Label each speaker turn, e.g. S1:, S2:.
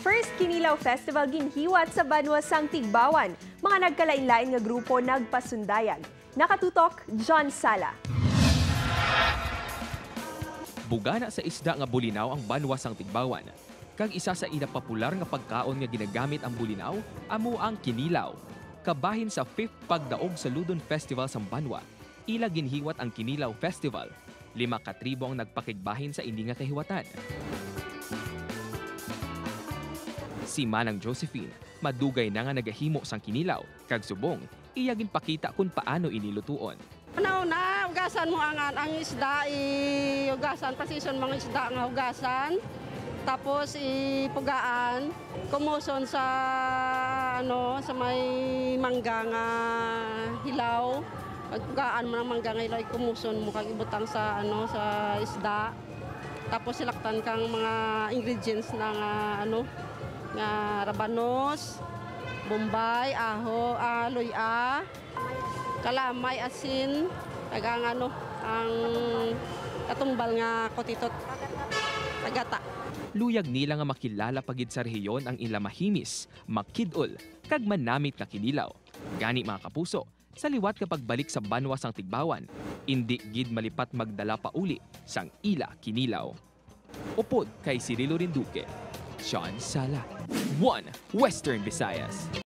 S1: First Kinilaw Festival ginhiwat sa Banwa sang Tigbawan. Mga nagkalain-lain nga grupo nagpasundayan. Nakatutok, John Sala.
S2: Bugana sa isda nga bulinaw ang Banwa sang Tigbawan. Kag isa sa inapopular nga pagkaon nga ginagamit ang bulinaw, amo ang kinilaw. Kabahin sa 5th pagdaog sa Ludon Festival sa Banwa, ila ginhiwat ang Kinilaw Festival. 5 katribo ang nagpakigbahin sa ini nga kahiwatan. Si Manang Josephine, madugay na nga nagahimo sang kinilaw, kag subong, iya ginpakita kung paano inilutuon.
S3: Una, ugasan mo ang isda, ugasan, precision mga isda nga ugasan. Tapos ipugaan, kumuson sa sa may mangga nga hilaw. Pagpugaan mo ng mangga nga hilaw, kumuson mo kag ibutang sa sa isda. Tapos silaktan kang mga ingredients na nga rabanos, bombay, aho, luya, kalamay, asin, kag ang katumbal nga kotitot, tagata.
S2: Luyag nila nga makilala pagid sa rehiyon ang ila mahimis, makidol, kag manamit na kinilaw. Gani mga kapuso, sa liwat kapag balik sa Banwa sang Tigbawan, indi gid malipat magdala pa uli sang ila kinilaw. Upod kay Cirilo Rinduque, John Sala, 1 Western Visayas.